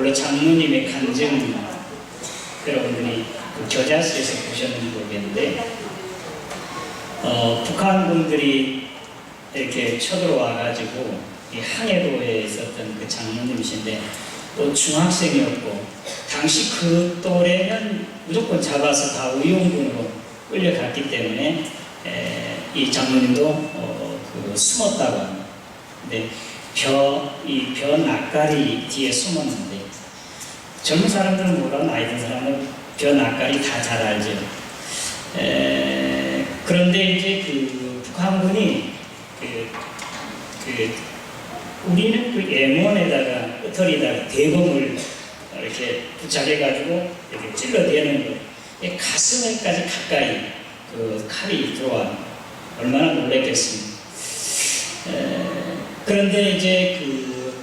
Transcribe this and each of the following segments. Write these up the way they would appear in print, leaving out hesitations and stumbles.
그걸로 장로님의 간증, 여러분들이 그 겨자수에서 보셨는지 모르겠는데, 북한군들이 이렇게 쳐들어와가지고 이 항해도에 있었던 그 장로님이신데, 또 중학생이었고, 당시 그 또래는 무조건 잡아서 다 의용군으로 끌려갔기 때문에 이 장로님도 그 숨었다고 합니다. 근데 벼 낯가리 뒤에 숨었는데, 젊은 사람들은 몰라, 나이 든 사람은 벼 낯가리 다 잘 알죠. 그런데 이제 그 북한군이 우리는 그 M1에다가 끄털이다가 대검을 이렇게 부착해가지고 이렇게 찔러대는 거, 가슴에까지 가까이 그 칼이 들어와 얼마나 놀랬겠습니까? 그런데 이제 그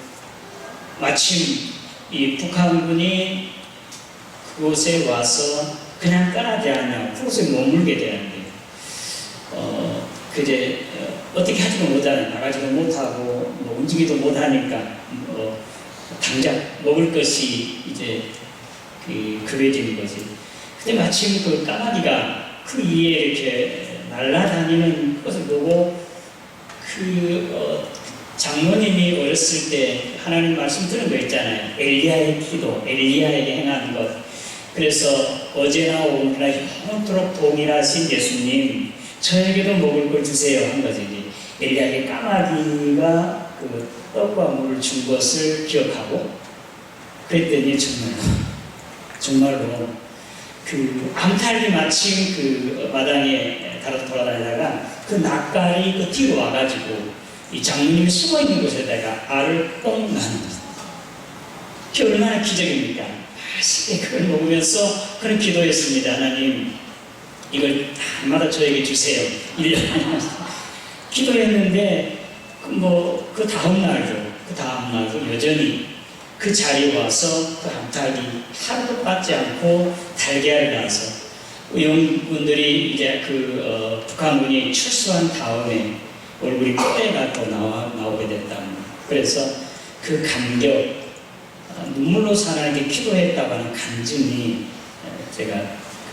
마침 이 북한군이 그곳에 와서 그냥 떠나지 않냐, 그곳에 머물게 되는데, 그제 어떻게 하지도 못하는, 나가지도 못하고 뭐 움직이도 못하니까 당장 먹을 것이 이제 그려지는 거지. 근데 마침 그 까마귀가 그 위에 이렇게 날아다니는 것을 보고 장로님이 어렸을 때 하나님 말씀 들은 거 있잖아요. 엘리야의 기도, 엘리야에게 행한 것. 그래서 어제나 오늘나 영원토록 동일하신 예수님, 저에게도 먹을 걸 주세요 한 거지. 엘리야에게 까마귀가 그 떡과 물을 준 것을 기억하고, 그랬더니 정말로 그 암탉이 마침 그 마당에 돌아다니다가 그 낯가리 그 뒤로 와가지고 이 장로님이 숨어있는 곳에다가 알을 뻥 나는 거죠. 그게 얼마나 기적입니까? 맛있게 그걸 먹으면서 그런 기도했습니다. 하나님, 이걸 날마다 저에게 주세요. 1년 하면서 기도했는데, 그 다음날도 여전히 그 자리에 와서 그 암탉이 하루도 빠지 않고 달걀을 낳아서 의용군들이 이제 북한군이 출소한 다음에 얼굴이 뽀대가 나오게 됐답니다. 그래서 그 감격, 눈물로 사나에게 기도했다고 하는 간증이 제가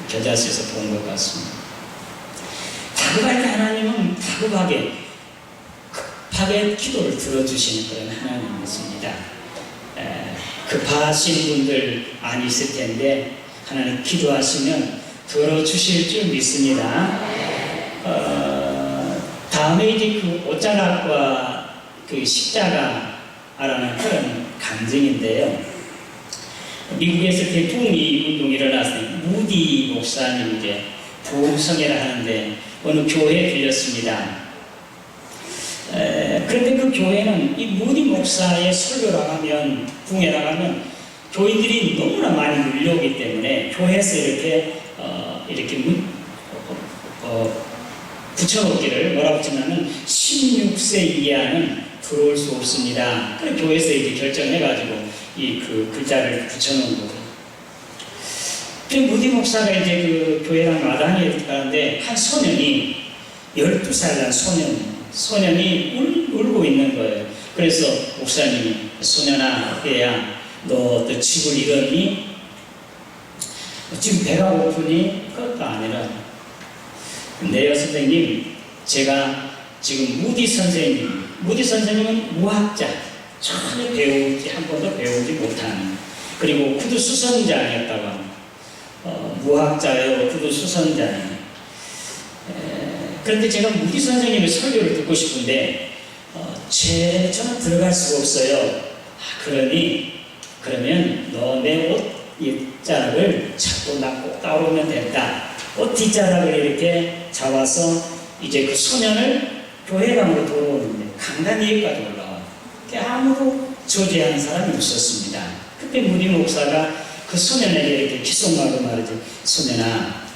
겨자수에서 본 것 같습니다. 다급할 때 하나님은 다급하게, 급하게 기도를 들어주시는 그런 하나님이십니다. 급하신 분들 많이 있을 텐데, 하나님 기도하시면 들어주실 줄 믿습니다. 다음에 이제 그 옷자락과 그 십자가라는 그런 간증인데요. 미국에서 대부흥이 운동이 일어났어요. 무디 목사님 이제 부흥성회를 하는데 어느 교회에 들렸습니다. 그런데 그 교회는 이 무디 목사의 설교를 하면, 부흥회를 하면 교인들이 너무나 많이 밀려오기 때문에 교회에서 이렇게 붙여놓기를, 뭐라고 붙이냐면 16세 이하는 들어올 수 없습니다. 그래서 교회에서 이제 결정해가지고 그 글자를 붙여놓은 거예요. 그 무디 목사가 이제 그 교회랑 마당에 가는데 한 소년이, 12살 난 소년이 울고 있는 거예요. 그래서 목사님이, 소년아, 얘야, 너 집을 잃었니? 지금 배가 고프니? 그것도 아니라, 네요 선생님, 제가 지금 무디 선생님은 무학자, 전혀 한 번도 배우지 못하는, 그리고 구두 수선자였다고 합니다. 무학자요, 구두 수선자예요. 그런데 제가 무디 선생님의 설교를 듣고 싶은데 저는 들어갈 수가 없어요. 그러면 너 내 옷 뒷자락을 잡고 꼭 따오면 된다. 옷 뒷자락을 이렇게 잡아서 이제 그 소년을 교회방으로 돌아오는데 강단위에까지 올라와요. 아무도 저지하는 사람이 없었습니다. 그때 무디 목사가 그 소년에게 이렇게 귓속말로 말하죠. 소년아,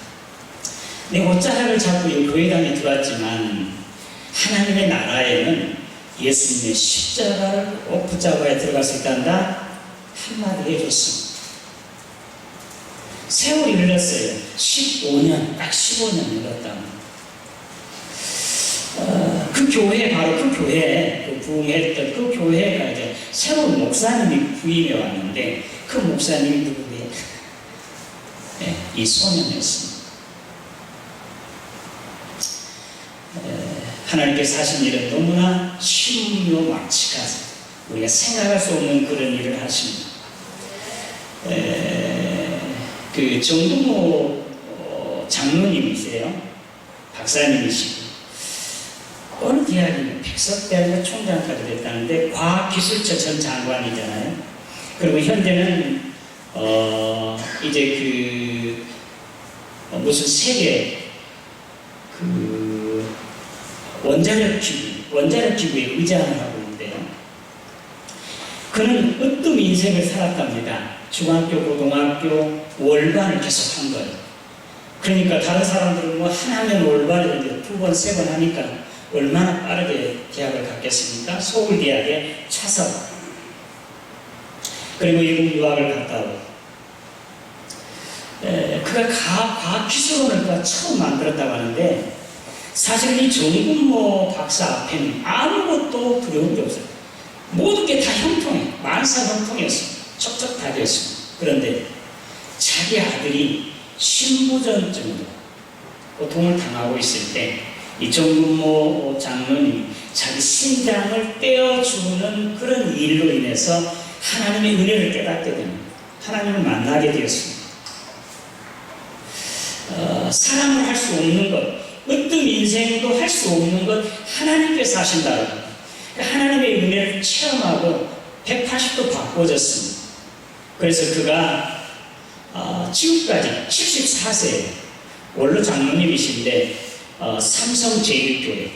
내 옷자락을 잡고 이 교회당에 들어왔지만 하나님의 나라에는 예수님의 십자가를 꼭 붙잡아야 들어갈 수 있단다 한마디 해줬습니다. 세월이 흘렀어요. 15년, 딱 15년 흘렀답니다. 그 교회, 바로 그 교회, 그 부흥했던 그 교회가 이제 새로운 목사님이 부임해 왔는데, 그 목사님이 누구예요? 네, 이 소년이었습니다. 하나님께서 하신 일은 너무나 신묘막측하죠. 우리가 생각할 수 없는 그런 일을 하십니다. 그 정동호 장로님이세요. 박사님이시고 어느 대학이면 백석대학교 총장까지 됐다는데 과학기술처 전 장관이잖아요. 그리고 현재는 이제 그 무슨 세계 그 원자력 기구에 의장을 하고 있는데요. 그는 으뜸 인생을 살았답니다. 중학교, 고등학교 월반을 계속 한 거예요. 그러니까 다른 사람들은 뭐 하나면 월반을 두 번, 세 번 하니까 얼마나 빠르게 대학을 갔겠습니까? 서울대학에 차서 그리고 미국 유학을 갔다 오고 그가 과학기술원을 처음 만들었다고 하는데 사실 이 정근모 박사 앞에는 아무것도 두려운 게 없어요. 모든 게 다 형통해. 만사 형통이었습니다. 척척다리였습니다. 그런데 자기 아들이 신부전증으로 고통을 당하고 있을 때 이 정근모 장로님이 자기 심장을 떼어주는 그런 일로 인해서 하나님의 은혜를 깨닫게 됩니다. 하나님을 만나게 되었습니다. 사랑을 할 수 없는 것, 으뜸 인생도 할 수 없는 것 하나님께서 하신다고. 하나님의 은혜를 체험하고 180도 바꿔졌습니다. 그래서 그가 지금까지 74세예요. 원로 장로님이신데 삼성제일교회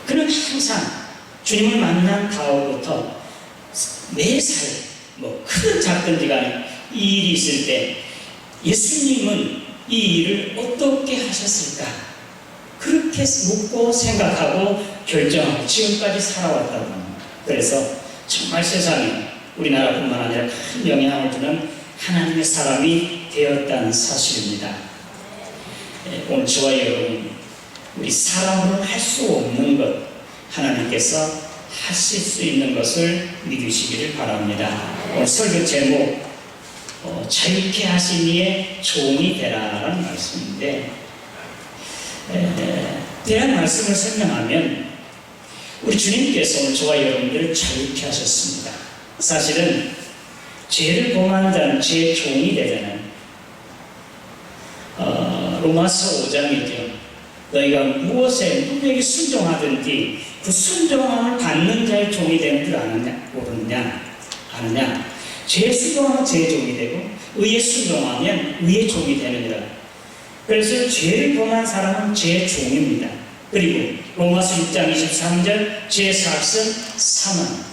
그는 항상 주님을 만난 다음부터 매사에 뭐 크든 작든지 간에 이 일이 있을 때 예수님은 이 일을 어떻게 하셨을까? 그렇게 묻고 생각하고 결정하고 지금까지 살아왔다고 합니다. 그래서 정말 세상에 우리나라뿐만 아니라 큰 영향을 주는 하나님의 사람이 되었다는 사실입니다. 오늘 저와 여러분, 우리 사람으로는 할 수 없는 것 하나님께서 하실 수 있는 것을 믿으시기를 바랍니다. 오늘 설교 제목 자유케 하신 이의 종이 되라라는 말씀인데 대한 말씀을 설명하면 우리 주님께서 오늘 저와 여러분들을 자유케 하셨습니다. 사실은 죄를 범한 자는 죄의 종이 되잖아요. 로마서 5장이죠. 너희가 무엇에 누구에게 순종하든지 그 순종함을 받는 자의 종이 되는 줄 아느냐? 모르느냐? 아느냐? 죄에 순종하면 죄의 종이 되고 의에 순종하면 의의 종이 되느니라. 그래서 죄를 범한 사람은 죄의 종입니다. 그리고 로마서 6장 23절 죄의 삭은 사망.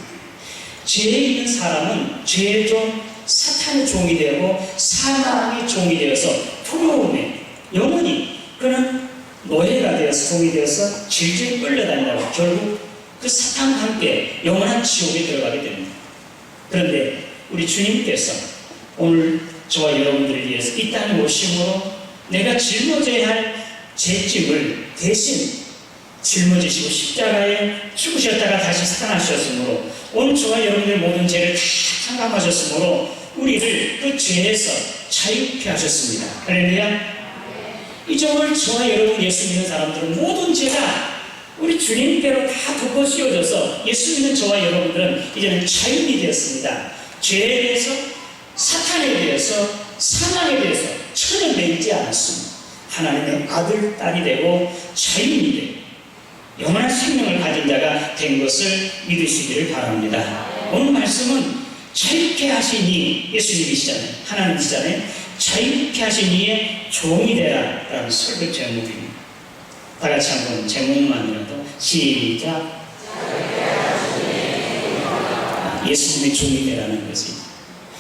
죄에 있는 사람은 죄의 종 사탄의 종이 되고 사망의 종이 되어서 두려움에 영원히 그는 노예가 되어서 종이 되어서 질질 끌려다니다가 결국 그 사탄과 함께 영원한 지옥에 들어가게 됩니다. 그런데 우리 주님께서 오늘 저와 여러분들을 위해서 이 땅에 오심으로 내가 짊어져야 할 죄짐을 대신 짊어지시고 십자가에 죽으셨다가 다시 살아나셨으므로 오늘 저와 여러분들의 모든 죄를 다 상감하셨으므로 우리를 그 죄에서 자유케 하셨습니다. 할렐루야. 이제 오늘 저와 여러분 예수 믿는 사람들은 모든 죄가 우리 주님께로 다 덮어 씌워져서 예수 믿는 저와 여러분들은 이제는 자유인이 되었습니다. 죄에 대해서, 사탄에 대해서, 사망에 대해서 전혀 매이지 않았습니다. 하나님의 아들, 딸이 되고 자유인이 되고 영원한 생명을 가진 자가 된 것을 믿으시기를 바랍니다. 오늘 말씀은 자유케 하신 이 예수님이시잖아요. 하나님이시잖아요. 자유케 하신 이의 종이 되라 라는 설교 제목입니다. 다 같이 한번 제목만이라도 시작. 예수님의 종이 되라는 것이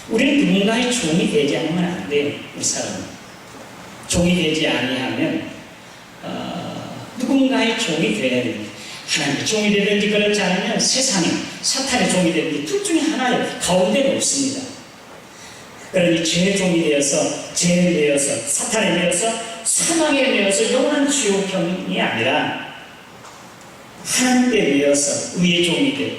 우리는 누군가의 종이 되지 않으면 안 돼요. 우리 사람은 종이 되지 아니하면 누군가의 종이 되어야 됩니다. 하나님의 종이 되든지 그렇지 않으면 세상에 사탄의 종이 되든지 둘 중에 하나예요. 가운데는 없습니다. 그러니 죄의 종이 되어서 죄에 되어서 사탄에 되어서 사망에 되어서 영원한 지옥형이 아니라 하나님께 되어서 의의 종이 되고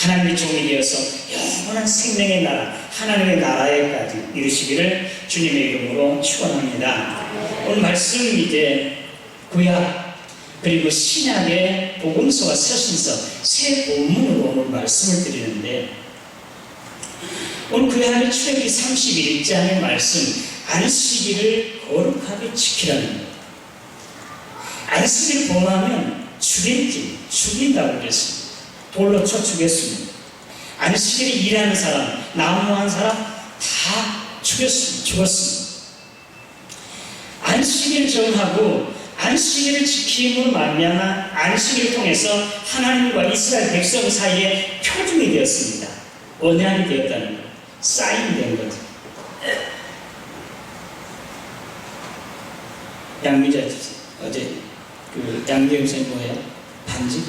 하나님의 종이 되어서 영원한 생명의 나라, 하나님의 나라에까지 이르시기를 주님의 이름으로 축원합니다. 오늘 말씀 이제 구약 그리고 신약의 복음서와 서신서 세 본문으로 오늘 말씀을 드리는데, 오늘 구약의 출애굽기 31장의 말씀, 안식일을 거룩하게 지키라는 거예요. 안식일을 범하면 죽인다고 그랬습니다. 돌로 쳐 죽였습니다. 안식일에 일하는 사람, 나무한 사람 다 죽었습니다. 안식일을 정하고 안식일을 지킴으로 말미암아 안식일을 통해서 하나님과 이스라엘 백성 사이에 표준이 되었습니다. 언약이 되었다는 거예요. 사인된 거죠. 양미자 어제 그 양미자 선생님 뭐예요? 반지?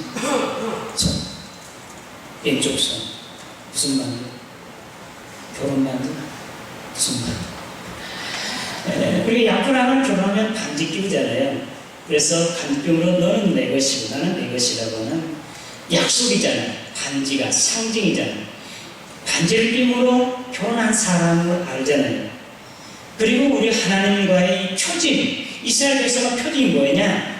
손. 왼쪽 손. 무슨 반지? 결혼 반지? 무슨 반지? 우리가 약혼하면 결혼하면 반지 끼우잖아요. 그래서 간병으로 너는 내 것이고 나는 내 것이라고 하는 약속이잖아요. 반지가 상징이잖아요. 반지를 끼므로 결혼한 사람을 알잖아요. 그리고 우리 하나님과의 표징, 이스라엘 백성의 표징이 뭐냐?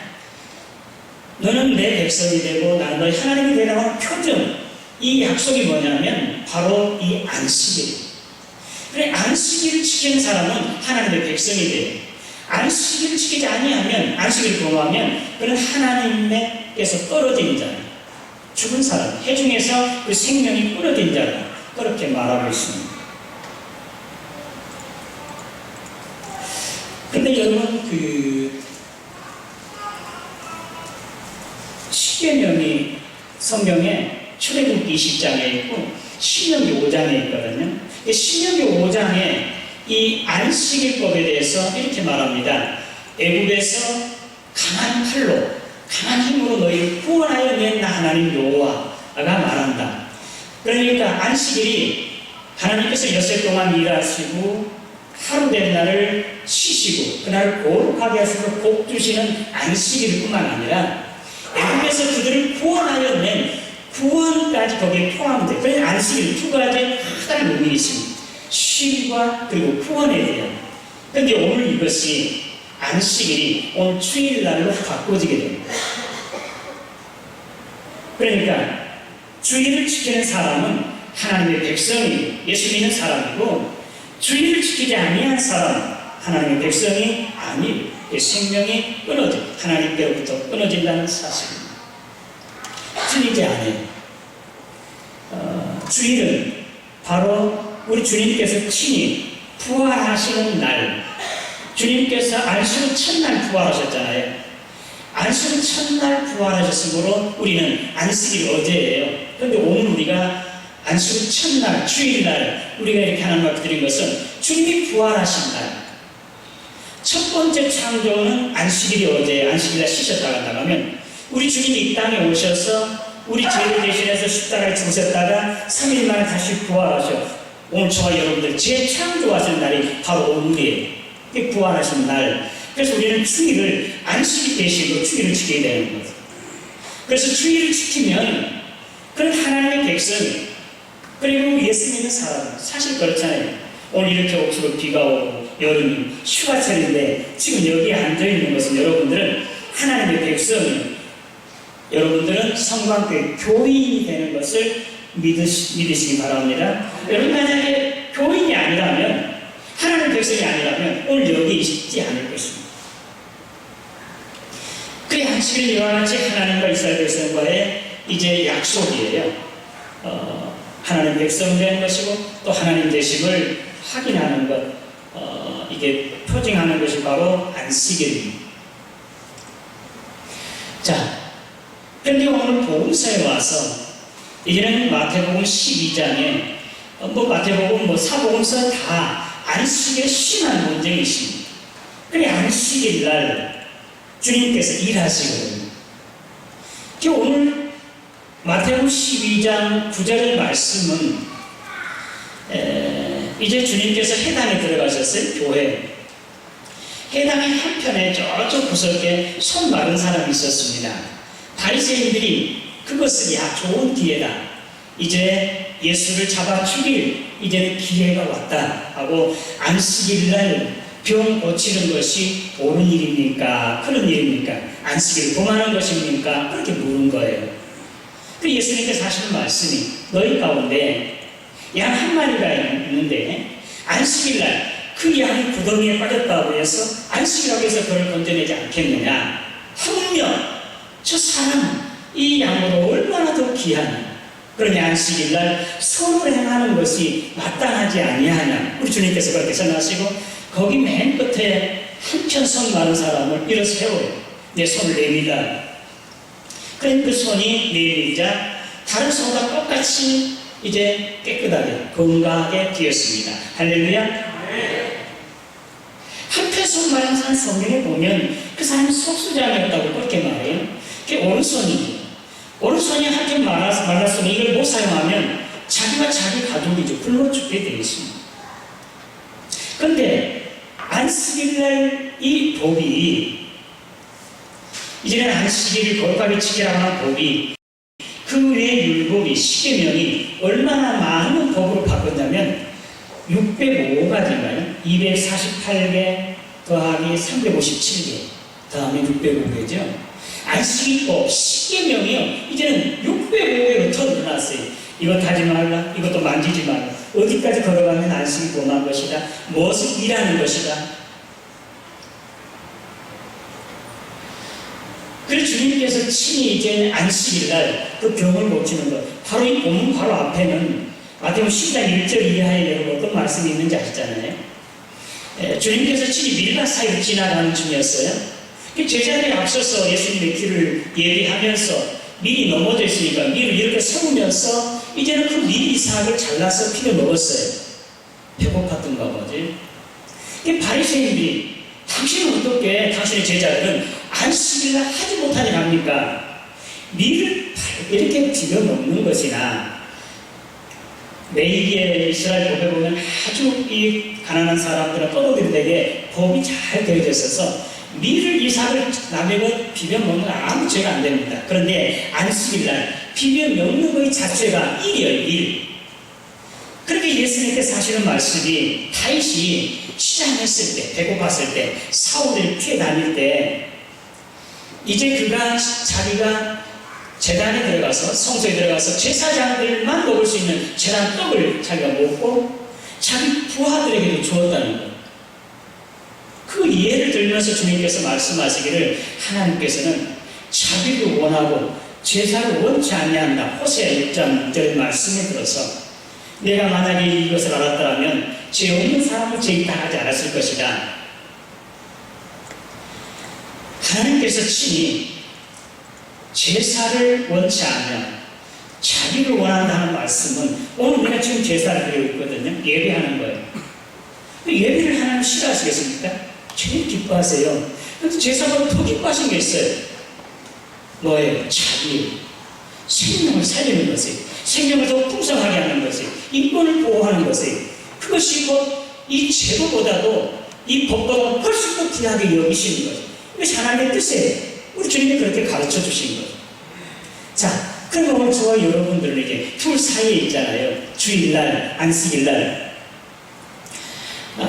너는 내 백성이 되고 나는 너희 하나님이 되라는 표징, 이 약속이 뭐냐면 바로 이 안식일. 그래, 안식일을 지키는 사람은 하나님의 백성이 돼요. 안식일을 지키지 아니하면, 안식일을 범하면 그는 하나님께서 떨어진 자, 죽은 사람, 해중에서 그 생명이 끊어진 자다, 그렇게 말하고 있습니다. 근데 여러분, 그 십계명이 성경에 출애굽기 20장에 있고 신명기 5장에 있거든요. 신명기 5장에 이 안식일법에 대해서 이렇게 말합니다. 애굽에서 강한 팔로, 강한 힘으로 너희를 구원하여 낸 나 하나님 여호와가 말한다. 그러니까 안식일이 하나님께서 여섯 동안 일하시고 하루 된 날을 쉬시고 그날을 거룩하게 하시고 복 주시는 안식일 뿐만 아니라 애굽에서 그들을 구원하여 낸 구원까지 거기에 포함돼. 그래서 안식일 두 가지 큰 의미가 있습니다. 쉼과 그리고 구원에 대한. 그런데 오늘 이것이 안식일이 오늘 주일날로 바꿔지게 됩니다. 그러니까 주일을 지키는 사람은 하나님의 백성이고 예수 믿는 사람이고, 주일을 지키지 아니한 사람, 하나님의 백성이 아니고 생명이 끊어져 하나님께로부터 끊어진다는 사실입니다. 주일이 아니에요. 주일은 바로 우리 주님께서 친히 부활하시는 날, 주님께서 안식일 첫날 부활하셨잖아요. 안식일 첫날 부활하셨으므로 우리는 안식일 어제예요. 그런데 오늘 우리가 안식일 첫날, 주일날 우리가 이렇게 하나님 앞에 드린 것은 주님이 부활하신 날. 첫 번째 창조는 안식일이 어제, 안식일날 쉬셨다가 나가면 우리 주님이 이 땅에 오셔서 우리 죄를 대신해서 십자가에 죽으셨다가 3일 만에 다시 부활하셔. 오늘 저와 여러분들 재창조하신 날이 바로 오늘이에요. 이게 부활하신 날. 그래서 우리는 주일을 안식일 대신으로 주일을 지켜야 되는 거죠. 그래서 주일을 지키면 그런 하나님의 백성이, 그리고 예수 믿는 사람, 사실 그렇잖아요. 오늘 이렇게 옥수로 비가 오고 여름이 휴가철인데 지금 여기에 앉아있는 것은 여러분들은 하나님의 백성이에요. 여러분들은 성광교회 교인이 되는 것을 믿으시기 바랍니다. 여러분 만약에 교인이 아니라면, 하나님의 백성이 아니라면 오늘 여기 있지 않을 것입니다. 그 안식일 이와 같이 하나님과 이스라엘 백성과의 이제 약속이에요. 하나님 백성 되는 것이고 또 하나님 되심을 확인하는 것, 이게 표징하는 것이 바로 안식일입니다. 자, 그런데 오늘 복음서에 와서 이제는 마태복음 12장에 마태복음 사복음서 다 안식일에 심한 논쟁이 있습니다. 그래, 안식일 날 주님께서 일하시거든요. 오늘 마태복음 12장 9절 말씀은 이제 주님께서 해당에 들어가셨어요. 교회 해당의 한편에 저쪽 구석에 손 마른 사람이 있었습니다. 바리새인들이 그것을 야 좋은 기회다, 이제 예수를 잡아 죽일 이제는 기회가 왔다 하고 안식일날 병 고치는 것이 옳은 일입니까? 그런 일입니까? 안식일을 범하는 것입니까? 그렇게 물은 거예요. 그 예수님께서 하시는 말씀이 너희 가운데 양 한 마리가 있는데 안식일날 그 양이 구덩이에 빠졌다고 해서 안식이라고 해서 그를 건져내지 않겠느냐? 하물며 저 사람은 이 양으로 얼마나 더 귀하냐? 그러니 안식일날 선을 행하는 것이 마땅하지 아니하냐? 우리 주님께서 그렇게 전하시고 거기 맨 끝에 한편 손 많은 사람을 일어 세워요. 내 손을 내밀다. 그러니 그 손이 내밀자 다른 손과 똑같이 이제 깨끗하게 건강하게 되었습니다. 할렐루야. 한편 손 많은 사람 성경에 보면 그 사람은 속수장이었다고 그렇게 말해요. 그게 오른손이죠. 오른손이 한편 말랐으면 이걸 못 사용하면 자기와 자기 가족이 굶어 죽게 되어 있습니다. 그런데 안식일날 이 법이 이제는 안식일을 거룩하게 지키라고 하는 법이 그 외의 율법이 십계명이 얼마나 많은 법으로 바꿨냐면 605가지인가요? 248개 더하기 357개 다음에 605개죠. 안식일법 십계명이요. 이제는 605개로 더 늘어났어요. 이것 하지 말라, 이것도 만지지 말라, 어디까지 걸어가면 안식이 범한 것이다, 무엇을 일하는 것이다. 그래서 주님께서 친히 이제 안식일날 그 병을 고치는 것, 바로 이 본문 바로 앞에는 마태복음 10장 1절 이하에 여러분 어떤 말씀이 있는지 아시잖아요. 주님께서 친히 밀밭 사이로 지나가는 중이었어요. 제자들이 앞서서 예수님의 길을 예비하면서 밀이 넘어져 있으니까 밀을 이렇게 세우면서 이제는 그 밀 이삭을 잘라서 피려 먹었어요. 배고팠던가 보지. 이 바리새인들이 당신은 어떻게 당신의 제자들은 안식일날 하지 못하니 합니까? 밀을 이렇게 비벼 먹는 것이나 레위기의 이스라엘 법에 보면 아주 이 가난한 사람들은 떠도들에게 법이 잘 되어져 있어서 밀을 이삭을 남에게 비벼 먹는 건 아무 죄가 안 됩니다. 그런데 안식일날 비벼 먹는 것의 자체가 일이에요, 일. 그렇게 예수님께서 하시는 말씀이 다윗이 시장했을 때, 배고팠을 때, 사울을 피해 다닐 때 이제 그가 자기가 제단에 들어가서 성소에 들어가서 제사장들만 먹을 수 있는 제단 떡을 자기가 먹고 자기 부하들에게도 주었다는 것. 그 예를 들면서 주님께서 말씀하시기를 하나님께서는 자비를 원하고 제사를 원치 아니한다. 호세아 6장 6절 말씀에 들어서 내가 만약에 이것을 알았더라면 죄 없는 사람을 죄 있다 하지 않았을 것이다. 하나님께서 친히 제사를 원치 않으면 자비를 원한다는 말씀은 오늘 우리가 지금 제사를 드리고 있거든요. 예배하는 거예요. 예배를 하나님 싫어하시겠습니까? 제일 기뻐하세요. 그런데 제사보다 더 기뻐하신 게 있어요. 뭐예요? 자비, 생명을 살리는 것이, 생명을 더 풍성하게 하는 것이, 인권을 보호하는 것이, 그것이 곧 이 제도보다도 이 법보다 훨씬 더 귀하게 여기시는 거죠. 이것이 하나님의 뜻이에요. 우리 주님이 그렇게 가르쳐 주신 거죠. 자, 그럼 오늘 저와 여러분들에게 둘 사이에 있잖아요. 주일날, 안식일날.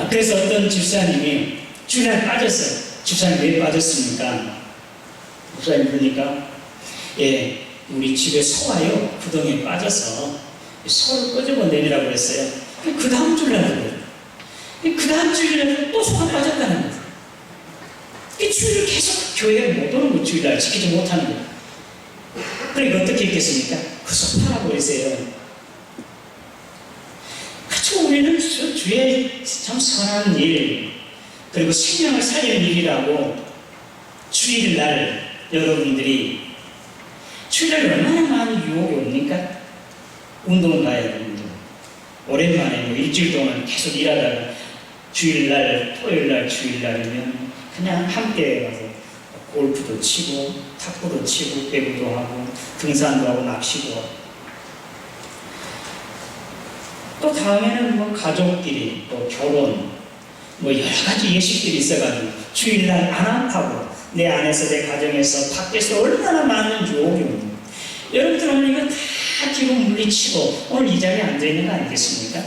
그래서 어떤 집사님이 주일날 빠졌어요. 집사님 왜 빠졌습니까? 목사님 보니까 예, 우리 집에 소가요 구덩이에 빠져서 소를 끄집어내리라고 그랬어요. 그 다음 주일날 그 다음 주일날 또 소가 빠졌다는 거예요. 이 주일을 계속 교회에 못 오는 거, 주일날 지키지 못하는 거예요. 그러니까 어떻게 했겠습니까? 그 소 팔아버리세요. 그렇죠. 우리는 주의 참 선한 일, 그리고 생명을 살리는 일이라고 주일날 여러분들이 주일날 얼마나 많은 유혹이 옵니까? 운동 가야 되는 거. 오랜만에 뭐 일주일 동안 계속 일하다가 주일날, 토요일날, 주일날이면 그냥 함께 가서 골프도 치고, 탁구도 치고, 배구도 하고, 등산도 하고, 낚시도 하고. 또 다음에는 뭐 가족끼리, 또 결혼, 뭐 여러 가지 예식들이 있어가지고 주일날 안압하고 내 안에서 내 가정에서 밖에서 얼마나 많은 유혹이 옵니다. 여러분들 오늘 이거 다 다 뒤로 물리치고 오늘 이 자리에 앉아있는 거 아니겠습니까?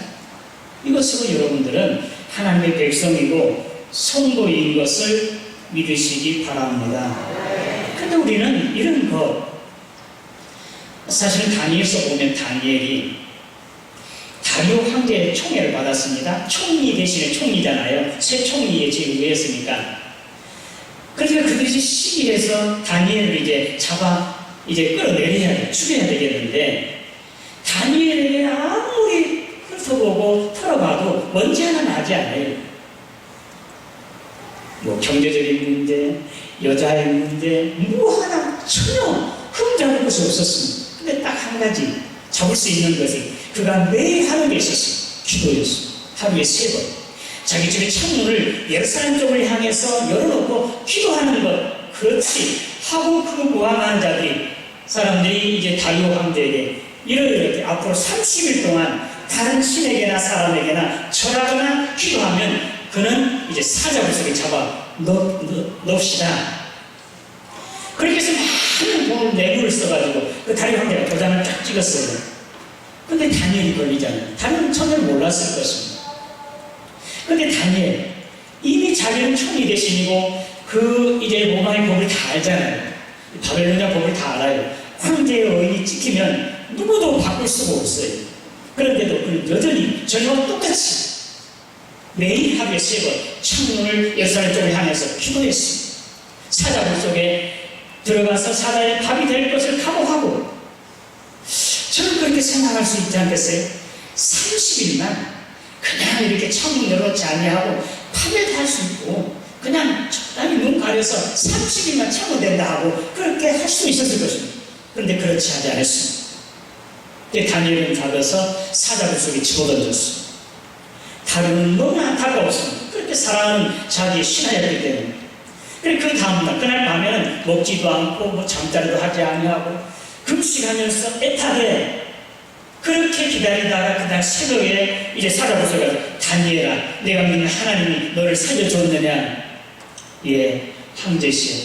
이것으로 여러분들은 하나님의 백성이고 성도인 것을 믿으시기 바랍니다. 근데 우리는 이런 것, 사실은 다니엘서 보면 다니엘이 다리오 황제의 총애를 받았습니다. 총리 대신에 총리잖아요. 새 총리에 제의했으니까. 그러니까 그들이 시기해서 다니엘을 이제 끌어내려야 돼, 죽여야 되겠는데, 다니엘에게 아무리 훑어보고 털어봐도 먼지 하나 나지 않아요. 뭐 경제적인 문제, 여자의 문제, 뭐 하나 전혀 흠잡을 것이 없었습니다. 근데 딱 한 가지 잡을 수 있는 것이 그가 매일 하는 게 있었어요. 기도였어요. 하루에 3번. 자기 집의 창문을 예루살렘 쪽을 향해서 열어놓고 기도하는 것. 그렇지. 하고 그 모함하는 사람들이 이제 다리오 황제에게 이렇게 앞으로 30일 동안 다른 신에게나 사람에게나 절하거나 기도하면 그는 이제 사자굴 속에 잡아 넣읍시다. 그렇게 해서 많은 돈을 뇌물을 써가지고 그 다리오 황제가 도장을 딱 찍었어요. 근데 다니엘이 걸리잖아요. 다니엘은 전혀 몰랐을 것입니다. 근데 다니엘, 이미 자기는 총리 대신이고 그 이제 로마의 법을 다 알잖아요. 바벨로니아 법을 다 알아요. 황제의 의인이 찍히면 누구도 바꿀 수가 없어요. 그런데도 그는 여전히 저희와 똑같이 매일 하루에 3번 창문을 예루살렘 쪽을 향해서 기도했습니다. 사자굴 속에 들어가서 사자의 밥이 될 것을 각오하고, 저는 그렇게 생각할 수 있지 않겠어요? 30일만 그냥 이렇게 창문 열어놓지 아니하고 파멸도 할 수 있고 그냥 적당히 눈 가려서 30일만 참으면 된다 하고 그렇게 할 수 있었을 것입니다. 그런데 그렇지 하지 않았습니다. 다니엘은 잡아서 사자굴 속에 집어던졌습니다. 다루는 너무 안타까웠습니다. 그렇게 사랑하는 자기의 신하였기 때문에. 그리고 그 다음날, 그날 밤에는 먹지도 않고 뭐 잠자리도 하지 아니하고 금식하면서 애타게 그렇게 기다리다가 그날 새벽에 이제 사자굴 속에 가서 다니엘아, 내가 믿는 하나님이 너를 살려줬느냐? 예, 황제시여,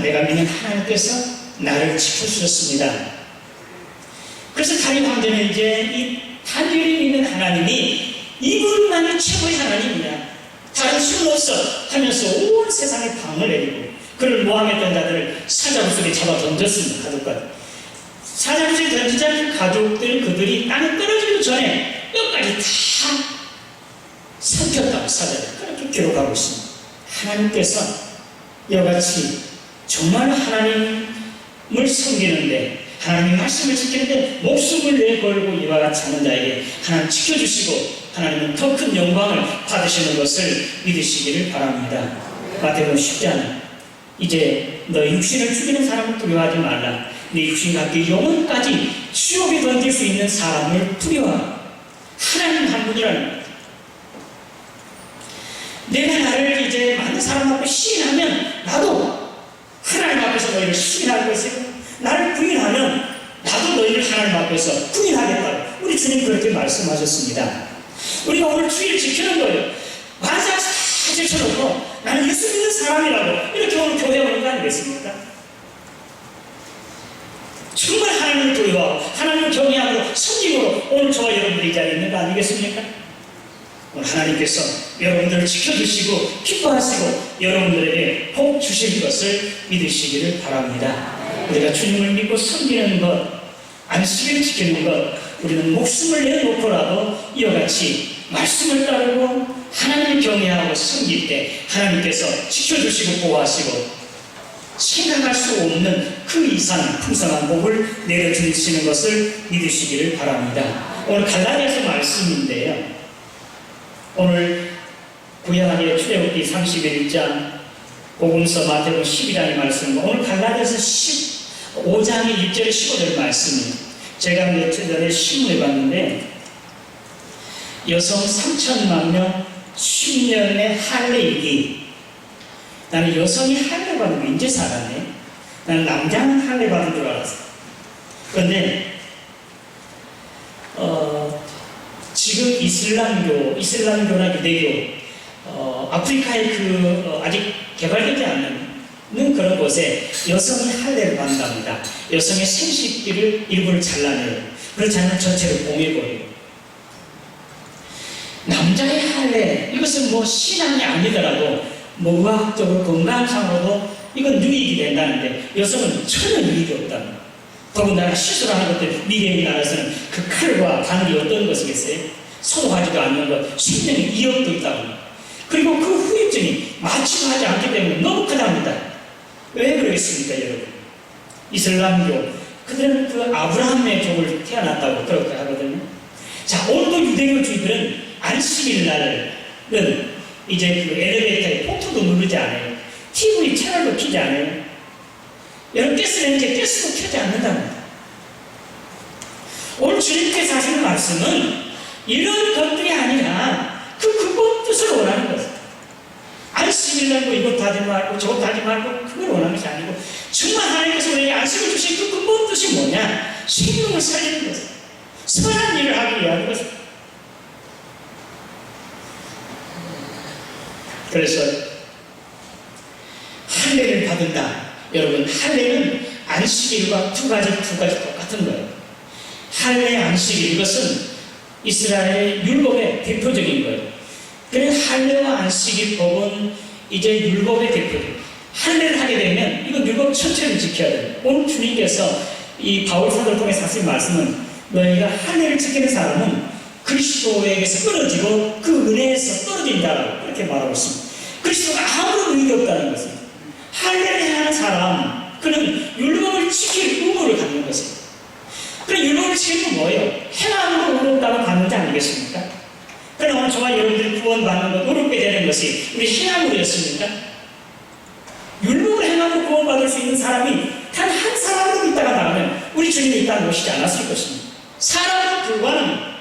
내가 믿는 하나님께서 나를 지켜주셨습니다. 그래서 다니엘 황제는 이제 이 다니엘이 믿는 하나님이 이분만이 최고의 하나님이냐, 다른 신은 없어 하면서 온 세상에 방을 내리고 그를 모함했던 자들을 사자굴 속에 잡아 던졌습니다. 가족까지. 사자굴 속에 던지자 그 가족들, 그들이 땅에 떨어지기 전에 뼈까지 다 삼켰다고 사자들 그렇게 기록하고 있습니다. 하나님께서 이와 같이 정말 하나님을 섬기는데, 하나님의 말씀을 지키는데 목숨을 내걸고 이와 같이 하는 자에게 하나님 지켜주시고 하나님은 더 큰 영광을 받으시는 것을 믿으시기를 바랍니다. 마태복음 10장, 이제 너 육신을 죽이는 사람을 두려워하지 말라. 네 육신과 함께 영혼까지 지옥에 던질 수 있는 사람을 두려워하라. 하나님 한 분이라는 거예요. 내가 나를 이제 많은 사람 앞에 시인하면 나도 하나님 앞에서 너희를 시인할 것이고, 나를 부인하면 나도 너희를 하나님 앞에서 부인하겠다고 우리 주님 그렇게 말씀하셨습니다. 우리가 오늘 주일을 지키는 거예요. 만사 다 제쳐놓고 나는 예수 믿는 사람이라고 이렇게 오늘 교회에 오는 거 아니겠습니까? 정말 하나님을 두려워하고 하나님을 경외하고 섬김으로 오늘 저와 여러분들이 이 자리에 있는 거 아니겠습니까? 오늘 하나님께서 여러분들을 지켜주시고 기뻐하시고 여러분들에게 복 주실 것을 믿으시기를 바랍니다. 우리가 주님을 믿고 섬기는 것, 안식일을 지키는 것, 우리는 목숨을 내놓고라도 이와 같이 말씀을 따르고 하나님을 경외하고 섬길 때 하나님께서 지켜주시고 보호하시고 생각할 수 없는 그 이상 풍성한 복을 내려주시는 것을 믿으시기를 바랍니다. 오늘 갈라디아서 말씀인데요. 오늘 구약의 출애굽기 31장, 복음서 마태복음 12장의 말씀, 오늘 갈라디아서 15장의 1절 15절 말씀입니다. 제가 며칠 전에 신문에 봤는데 여성 3천만 명 10년의 할례이기. 나는 여성이 할례 받는 게 이제 살았네. 나는 남자는 할례 받은 줄 알았어. 그런데 지금 이슬람교나 유대교, 아프리카의 아직 개발되지 않는 그런 곳에 여성이 할례를 받는답니다. 여성의 생식기를 일부를 잘라내요. 그렇지 않으면 전체를 봉해버려요. 남자의 할례, 이것은 뭐 신앙이 아니더라도 뭐 의학적으로 건강상으로도 이건 유익이 된다는데 여성은 전혀 유익이 없답니다. 더군다나 시술하는 것들 미래의 나라에서는 그 칼과 단이 어떤 것이겠어요? 소독하지도 않는 것, 생명의 위협도 있다고. 그리고 그 후유증이 마취도 하지 않기 때문에 너무 크답니다. 왜 그러겠습니까, 여러분? 이슬람교, 그들은 그 아브라함의 종을 태어났다고 그렇게 하거든요. 자, 오늘도 유대교주의들은 안식일 날은 이제 그 엘리베이터에 포트도 누르지 않아요. TV 채널도 켜지 않아요. 여러분, 가스도 켜지 않는답니다. 오늘 주님께서 하시는 말씀은 이런 것들이 아니라 그 근본 뜻을 원하는 것입니다. 안식일날 뭐 이것 하지 말고 저것 하지 말고 그걸 원하는 것이 아니고 정말 하나님께서 우리에게 안식을 주신 그 근본 뜻이 뭐냐? 생명을 살리는 것입니다. 선한 일을 하기 위한 것입니다. 그래서 할례를 받는다. 여러분, 할례는 안식일과 두 가지 똑같은 거예요. 할례, 안식일, 이것은 이스라엘의 율법의 대표적인 거예요. 그래서 할례와 안식일법은 이제 율법의 대표적인. 할례를 하게 되면 이건 율법 전체를 지켜야 돼요. 오늘 주님께서 이 바울 사도를 통해서 하신 말씀은 너희가 할례를 지키는 사람은 그리스도에게서 끊어지고 그 은혜에서 떨어진다라고 그렇게 말하고 있습니다. 그리스도가 아무런 의미 없다는 것입니다. 할례를 행하는 사람, 그는 율법을 지킬 의무를 갖는 것입니다. 그럼 율법을 지키는 건 뭐예요? 행함으로 의롭다고 받는 게 아니겠습니까? 그럼 오늘 저와 여러분들이 구원받는 것, 의롭게 되는 것이 우리 행함으로였습니까? 율법을 행함으로 구원받을 수 있는 사람이 단 한 사람으로 있다가 나오면 우리 주님이 있다는 것이지 않았을 것입니다. 사람으로 불과합니다.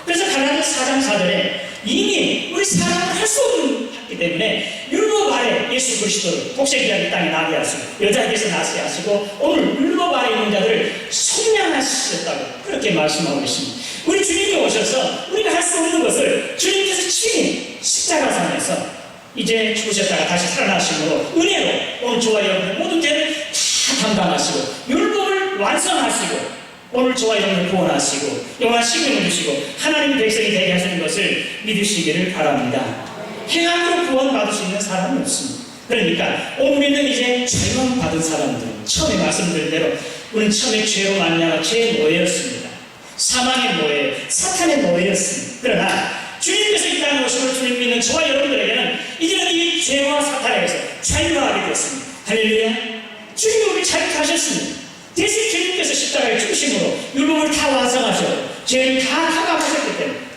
그래서 갈라디아서 4장 4절에 이미 우리 사람은 할 수 없는 하기 때문에 율법 아래 예수 그리스도를 복생자를 땅에 나게 하시고 여자에게서 나게 하시고 오늘 율법 아래 있는 자들을 속량하셨다고 그렇게 말씀하고 있습니다. 우리 주님이 오셔서 우리가 할 수 없는 것을 주님께서 친히 십자가상에서 이제 죽으셨다가 다시 살아나심으로 은혜로 오늘 저와 여러분의 모든 죄를 다 담당하시고 율법을 완성하시고 오늘 저와 여러분을 구원하시고 영원한 생명을 주시고 하나님의 백성이 되게 하시는 것을 믿으시기를 바랍니다. 행함으로 구원받을 수 있는 사람은 없습니다. 그러니까 오늘 우리는 이제 죄만 받은 사람들, 처음에 말씀드린 대로 우리는 처음에 죄로 말미암아 죄의 노예였습니다. 사망의 노예, 사탄의 노예였습니다. 그러나 주님께서 이 땅에 오심을 주님 믿는 저와 여러분들에게는 이제는 이 죄와 사탄에게서 자유하게 되었습니다. 할렐루야. 주님이 우리를 자유하셨습니다. 대신 주님께서 십자가에 죽으심으로 율법을 다 완성하셔 죄를 다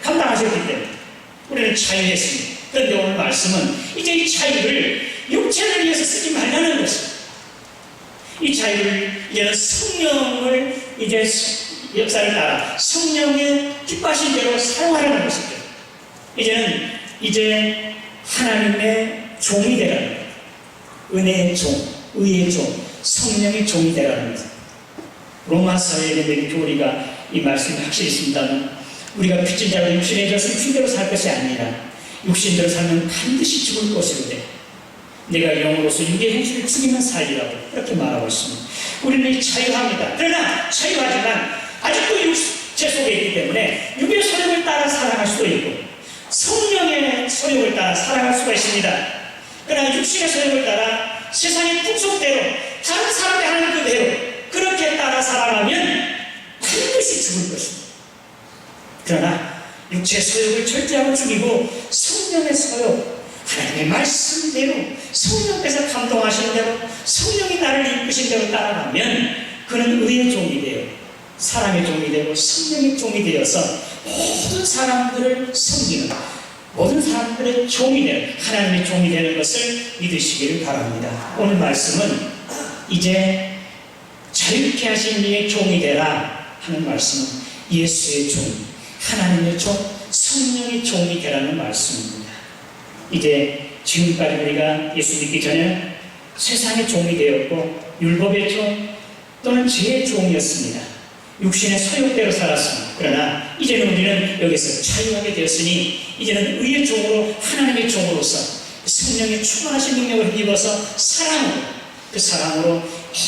감당하셨기 때문에 우리는 자유했습니다. 그런데 오늘 말씀은 이제 이 자유를 육체를 위해서 쓰지 말라는 것입니다. 이 자유를 이제는 성령을 이제 역사를 따라 성령의 기뻐하신 대로 사용하라는 것입니다. 이제는 이제 하나님의 종이 되라는 거예요. 은혜의 종, 의의 종, 성령의 종이 되라는 것입니다. 로마서에 있는 교리가 이 말씀이 확실히 있습니다만 우리가 빚진 자로 육신에 져서 육신대로 살 것이 아니라 육신대로 살면 반드시 죽을 것이로되 내가 영으로서 육의 행실을 죽이면 살리라고 그렇게 말하고 있습니다. 우리는 자유합니다. 그러나 자유하지만 아직도 육체 속에 있기 때문에 육의 소욕을 따라 살아갈 수도 있고 성령의 소욕을 따라 살아갈 수가 있습니다. 그러나 육신의 소욕을 따라 세상의 풍속대로 다른 사람이 하는 그대로 그렇게 따라 살아가면 반드시 죽을 것입니다. 그러나 육체의 소욕을 절제하고 죽이고 성령의 소욕, 하나님의 말씀대로 성령께서 감동하시는 대로 성령이 나를 이끄신 대로 따라가면 그는 의의 종이 되어 사랑의 종이 되고 성령의 종이 되어서 모든 사람들을 섬기는 모든 사람들의 종이 되는 하나님의 종이 되는 것을 믿으시기를 바랍니다. 오늘 말씀은 이제 자유케 하신 이의 종이 되라 하는 말씀은 예수의 종, 하나님의 종, 성령의 종이 되라는 말씀입니다. 이제 지금까지 우리가 예수 믿기 전에 세상의 종이 되었고 율법의 종 또는 죄의 종이었습니다. 육신의 소욕대로 살았습니다. 그러나 이제는 우리는 여기서 자유하게 되었으니 이제는 의의 종으로 하나님의 종으로서 성령의 충만하신 능력을 입어서 사랑으로 그 사랑으로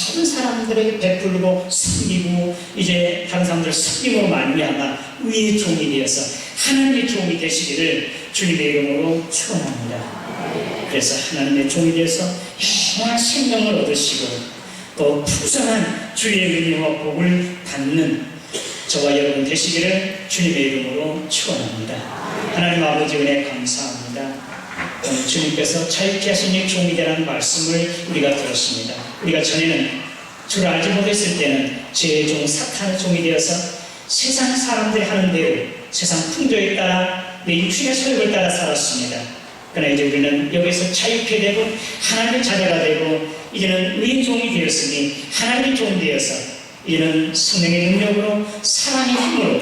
모든 사람들에게 베풀고 섬기고 이제 다른 사람들을 섬김으로 말미암아 의의 종이 되어서 하나님의 종이 되시기를 주님의 이름으로 축원합니다. 그래서 하나님의 종이 되어서 영원한 생명을 얻으시고 또 풍성한 주의 은혜와 복을 받는 저와 여러분 되시기를 주님의 이름으로 축원합니다. 하나님 아버지 은혜 감사합니다. 오늘 주님께서 자유케 하신 이 종이 되라는 말씀을 우리가 들었습니다. 우리가 전에는 주를 알지 못했을 때는 죄의 종 사탄의 종이 되어서 세상 사람들이 하는 대로 세상 풍조에 따라 내 육신의 소욕을 따라 살았습니다. 그러나 이제 우리는 여기서 자유케 되고 하나님의 자녀가 되고 이제는 의의 종이 되었으니 하나님의 종이 되어서 이제는 성령의 능력으로 사랑의 힘으로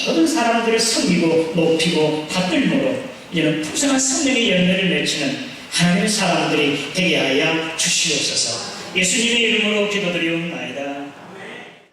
모든 사람들을 섬기고 높이고 받들므로 이제는 풍성한 성령의 열매를 맺히는 하나님의 사람들이 되게 하여 주시옵소서. 예수님의 이름으로 기도드리옵나이다.